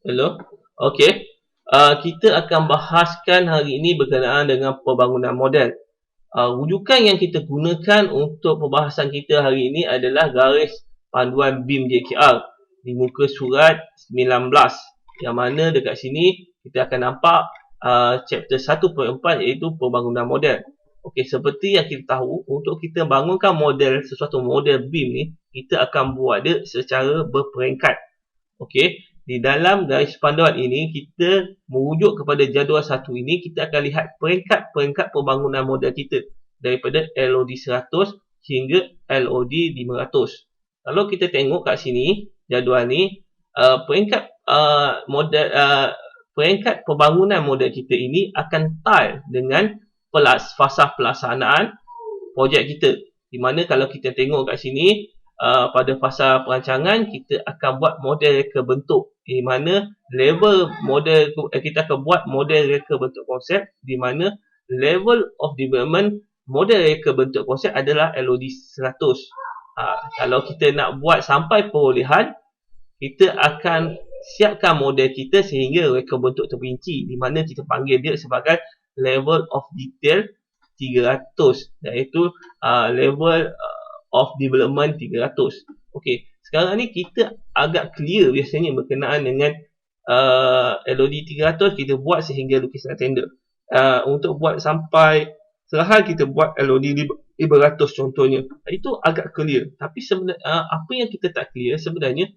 Hello. Okey. Kita akan bahaskan hari ini berkenaan dengan pembangunan model. Rujukan yang kita gunakan untuk perbahasan kita hari ini adalah garis panduan BIM JKR di muka surat 19, yang mana dekat sini kita akan nampak chapter 1.4 iaitu pembangunan model. Okey, seperti yang kita tahu, untuk kita bangunkan model, sesuatu model BIM ni, kita akan buat dia secara berperingkat. Okey, di dalam garis panduan ini kita merujuk kepada jadual satu ini, kita akan lihat peringkat-peringkat pembangunan model kita daripada LOD 100 hingga LOD 500. Kalau kita tengok kat sini jadual ni, peringkat model peringkat pembangunan model kita ini akan tie dengan fasa pelaksanaan projek kita. Di mana kalau kita tengok kat sini, pada fasa perancangan kita akan buat model reka bentuk, di mana level model kita akan buat model reka bentuk konsep, di mana level of development model reka bentuk konsep adalah LOD 100. Kalau kita nak buat sampai perolehan, kita akan siapkan model kita sehingga reka bentuk terperinci, di mana kita panggil dia sebagai level of detail 300, iaitu level of development 300. Okey, sekarang ni kita agak clear biasanya berkenaan dengan LOD 300 kita buat sehingga lukisan tender. Untuk buat sampai serahan kita buat LOD 500 contohnya. Itu agak clear. Tapi sebenarnya apa yang kita tak clear sebenarnya,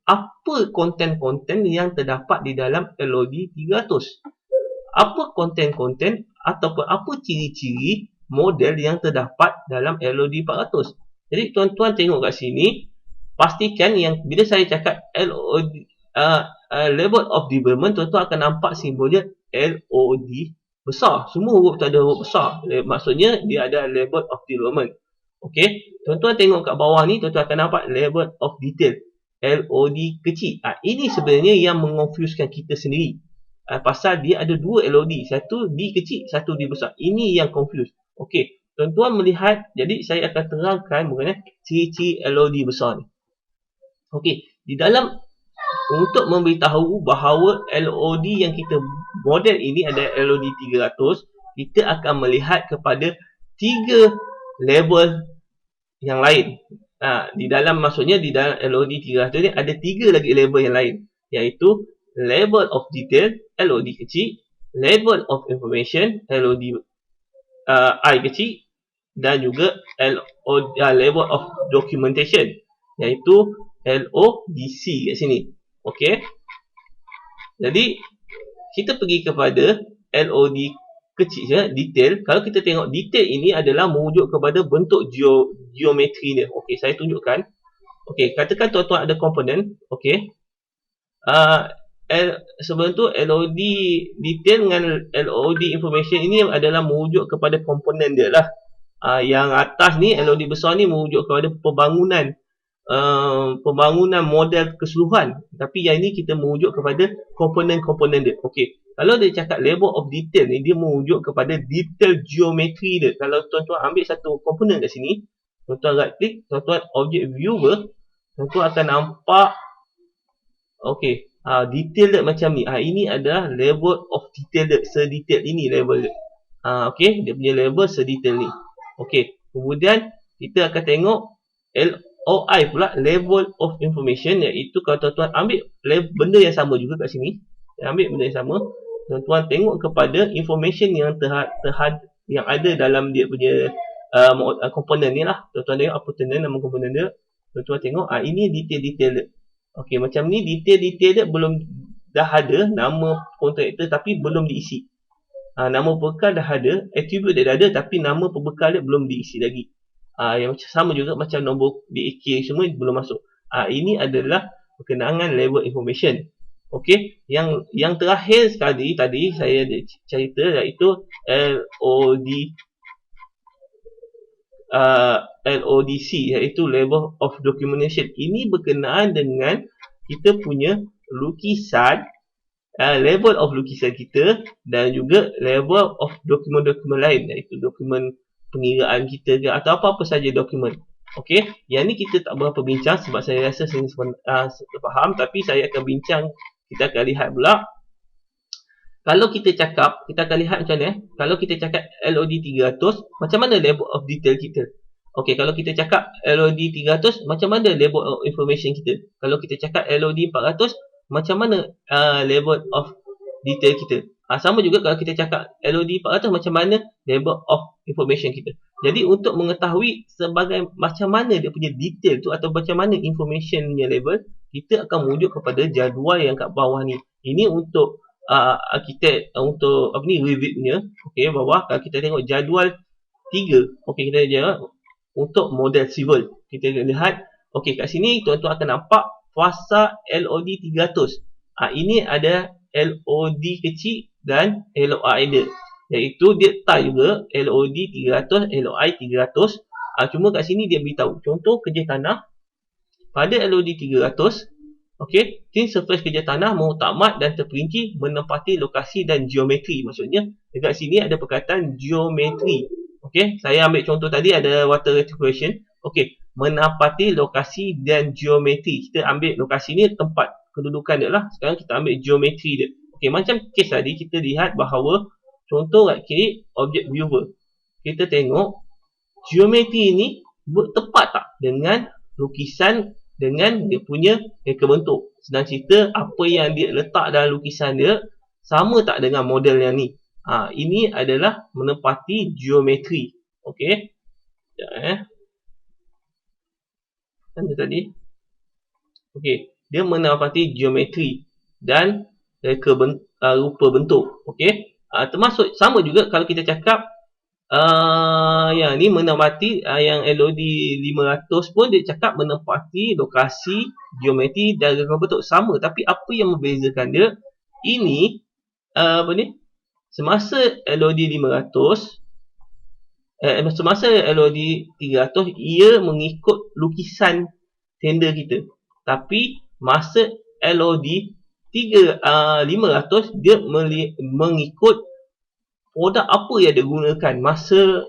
apa konten-konten yang terdapat di dalam LOD 300? Apa konten-konten ataupun apa ciri-ciri model yang terdapat dalam LOD 400. Jadi tuan-tuan tengok kat sini, pastikan yang bila saya cakap LOD level of development, tuan-tuan akan nampak simbolnya LOD besar. Semua huruf tu ada huruf besar. Maksudnya dia ada level of development. Okey, tuan-tuan tengok kat bawah ni, tuan-tuan akan nampak level of detail LOD kecil. Ini sebenarnya yang mengonfusekan kita sendiri. Pasal dia ada dua LOD, satu D kecil, satu D besar. Ini yang confuse. Okey, tuan-tuan melihat, jadi saya akan terangkan mengenai ciri-ciri LOD besar ni. Okey, di dalam untuk memberitahu bahawa LOD yang kita model ini adalah LOD 300, kita akan melihat kepada 3 level yang lain. Di dalam, maksudnya di dalam LOD 300 ni ada 3 lagi level yang lain, iaitu level of detail LOD kecil, level of information LOD I kecil, dan juga level of documentation, iaitu LODC kat sini. Okey, jadi kita pergi kepada LOD kecil je, detail. Kalau kita tengok detail ini adalah merujuk kepada bentuk geometri dia. Okey, saya tunjukkan. Okey, katakan tuan-tuan ada komponen. Okey, sebelum tu LOD detail dengan LOD information ini adalah merujuk kepada komponen dia lah. Yang atas ni LOD besar ni merujuk kepada pembangunan model keseluruhan, tapi yang ini kita merujuk kepada komponen-komponen dia. Okey, kalau dia cakap level of detail ni, dia merujuk kepada detail geometri dia. Kalau tuan-tuan ambil satu komponen kat sini, tuan-tuan right click, tuan-tuan object viewer, tuan-tuan akan nampak okey, detail dia macam ni. Ini adalah level of detail dia, sedetail ini level dia. Okey, dia punya level sedetail ni. Okey, kemudian kita akan tengok LOI pula, level of information, iaitu kalau tuan-tuan ambil benda yang sama juga kat sini, ambil benda yang sama, tuan-tuan tengok kepada information yang yang ada dalam dia punya komponen ni lah. Tuan-tuan tengok apa nama komponen dia, tuan-tuan tengok ini detail-detail dia. Okey, macam ni detail-detail dia belum dah ada nama kontraktor tapi belum diisi. Nama pembekal dah ada, attribute dia dah ada, tapi nama pembekal dia belum diisi lagi. Yang sama juga macam nombor DAK semua belum masuk. Ini adalah perkenaan level information. Okey, yang terakhir sekali tadi saya cerita, iaitu LODC, iaitu level of documentation. Ini berkenaan dengan kita punya lukisan, level of lukisan kita, dan juga level of dokumen-dokumen lain, iaitu dokumen pengiraan kita ke, atau apa-apa saja dokumen. Okey, yang ni kita tak berapa bincang sebab saya rasa saya faham, tapi saya akan bincang kita akan lihat pula. Kalau kita cakap, kita akan lihat macam mana. Kalau kita cakap LOD 300, macam mana level of detail kita? Okey, kalau kita cakap LOD 300, macam mana level of information kita? Kalau kita cakap LOD 400, macam mana level of detail kita? Sama juga kalau kita cakap LOD 400, macam mana level of information kita? Jadi untuk mengetahui sebagai macam mana dia punya detail tu atau macam mana information punya level, kita akan merujuk kepada jadual yang kat bawah ni. Ini untuk arkitek, untuk apa ni, Revit punya. Okey, bawah kalau kita tengok jadual 3. Okey, kita tengok untuk model civil. Kita lihat, okey, kat sini tuan-tuan akan nampak fasa LOD 300. Ini ada LOD kecil dan LOI dia, iaitu dia tie juga LOD 300, LOI 300. Cuma kat sini dia beritahu contoh kerja tanah pada LOD 300. Okey, tim surface kerja tanah mahu tamat dan terperinci menempati lokasi dan geometri. Maksudnya dekat sini ada perkataan geometri. Okey, saya ambil contoh tadi ada water rectification. Okey, menempati lokasi dan geometri. Kita ambil lokasi ni tempat kedudukan dia lah. Sekarang kita ambil geometri dia. Okey, macam kes tadi kita lihat bahawa contoh right klik object viewer. Kita tengok geometri ni tepat tak dengan lukisan, dengan dia punya reka bentuk. Senang cerita, apa yang dia letak dalam lukisan dia sama tak dengan model yang ni. Ini adalah menempati geometri. Okey. Sekejap Mana tadi? Okey, dia menempati geometri dan reka rupa bentuk. Okey. Termasuk sama juga kalau kita cakap yang ni menempati yang LOD 500 pun dia cakap menempati lokasi, geometri dan reka bentuk sama, tapi apa yang membezakan dia? Ini apa ni? Semasa LOD 500 semasa LOD 300 ia mengikut lukisan tender kita. Tapi masa LOD 500 dia mengikut produk apa yang dia gunakan masa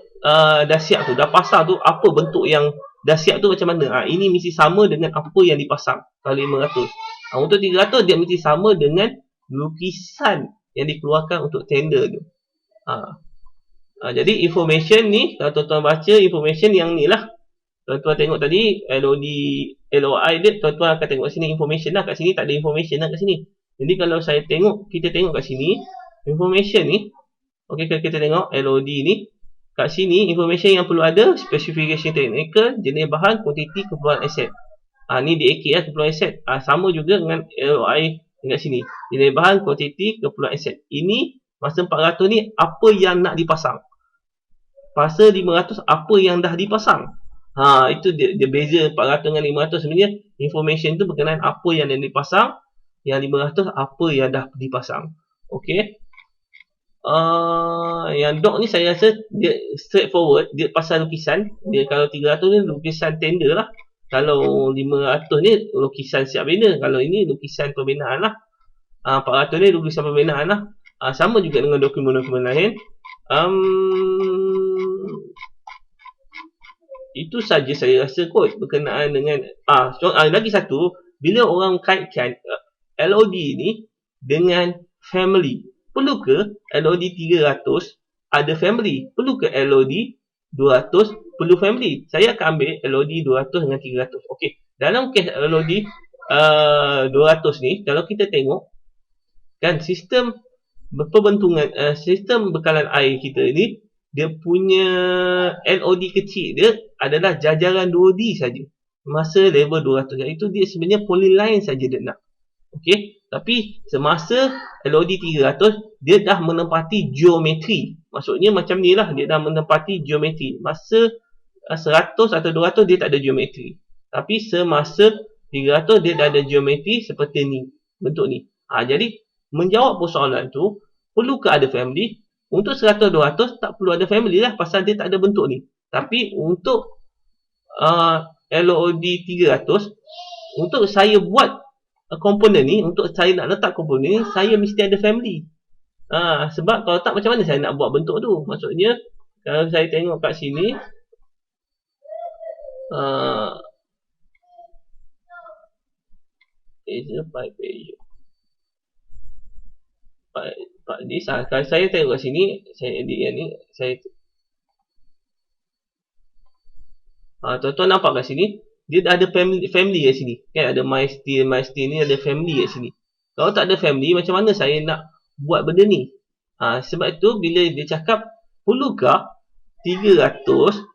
dah siap tu, dah pasang tu, apa bentuk yang dah siap tu macam mana. Ini mesti sama dengan apa yang dipasang. Kalau 500 untuk 300 dia mesti sama dengan lukisan yang dikeluarkan untuk tender tu. Jadi information ni, kalau tuan-tuan baca information yang ni lah, tuan-tuan tengok tadi LOD, LOI dia, tuan-tuan akan tengok sini information lah. Kat sini tak ada information lah kat sini. Jadi kalau saya tengok, kita tengok kat sini information ni. Okey, kalau kita tengok LOD ni, kat sini information yang perlu ada, specification technical, jenis bahan, kuantiti, keperluan aset. Ni DAK lah, keperluan aset. Sama juga dengan LOI dekat sini. Jenis bahan, kuantiti, keperluan aset. Ini masa 400 ni apa yang nak dipasang. Masa 500 apa yang dah dipasang. Itu dia beza 400 dengan 500. Sebenarnya information tu berkenaan apa yang dah dipasang. Yang 500 apa yang dah dipasang. Okey. Yang dock ni saya rasa dia straightforward, dia pasal lukisan. Dia kalau 300 ni lukisan tender lah. Kalau 500 ni lukisan siap bina. Kalau ini lukisan pembinaan lah. 400 ni lukisan pembinaan lah. Sama juga dengan dokumen-dokumen lain. Itu saja saya rasa kot berkenaan dengan lagi satu, bila orang kaitkan LOD ni dengan family. Perlu ke LOD 300 ada family? Perlu ke LOD 200 perlu family? Saya akan ambil LOD 200 dengan 300. Okey, dalam kes LOD 200 ni, kalau kita tengok kan sistem perbentungan, sistem bekalan air kita ni, dia punya LOD kecil dia adalah jajaran 2D saja. Masa level 200, iaitu dia sebenarnya polyline saja dia nak. Okey, tapi semasa LOD 300 dia dah menempati geometri. Maksudnya macam ni lah, dia dah menempati geometri. Masa 100 atau 200 dia tak ada geometri. Tapi semasa 300 dia dah ada geometri seperti ni, bentuk ni. Jadi menjawab persoalan tu, perlu ke ada family? Untuk 100-200 tak perlu ada family lah, pasal dia tak ada bentuk ni. Tapi untuk LOD 300, untuk saya buat komponen ni, untuk saya nak letak komponen ni, saya mesti ada family. Sebab kalau tak, macam mana saya nak buat bentuk tu? Maksudnya kalau saya tengok kat sini, Pak Dis, kalau saya tengok kat sini, saya edit yang ni, tuan-tuan nampak kat sini, dia dah ada family kat sini. Kan ada my stay ni ada family kat sini. Kalau tak ada family, macam mana saya nak buat benda ni? Sebab tu bila dia cakap, perlukah 300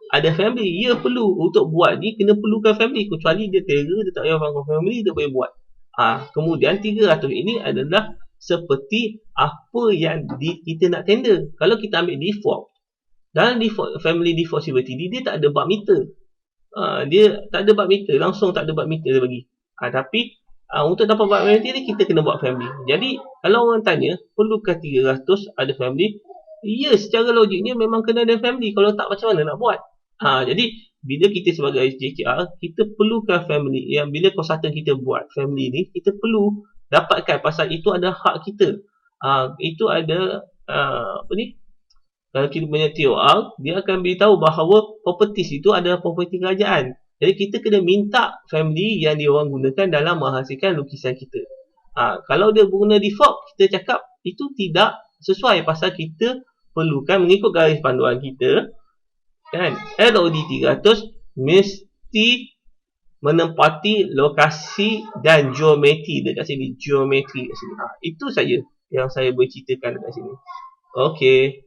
ada family? Ya, perlu. Untuk buat ni, kena perlukan family. Kecuali dia terror, dia tak payah bangun family, dia boleh buat. Kemudian 300 ini adalah seperti apa yang kita nak tender. Kalau kita ambil default, dalam default, family default civil TD, dia tak ada bab meter. Dia tak ada bab meter, langsung tak ada bab meter dia bagi. Tapi untuk dapat bab meter ni, kita kena buat family. Jadi kalau orang tanya, perlukah 300 ada family? Ya, secara logiknya memang kena ada family. Kalau tak, macam mana nak buat? Jadi bila kita sebagai JKR, kita perlukan family. Yang bila konsultan kita buat family ni, kita perlu dapatkan, pasal itu ada hak kita. Itu ada apa ni? Kalau kita punya TOR, dia akan beritahu bahawa properties itu adalah property kerajaan. Jadi kita kena minta family yang diorang gunakan dalam menghasilkan lukisan kita. Kalau dia guna default, kita cakap itu tidak sesuai, pasal kita perlukan mengikut garis panduan kita, kan, LOD 300 mesti menempati lokasi dan geometri dekat sini. Geometri kat sini. Itu saja yang saya boleh ceritakan dekat sini. Okey.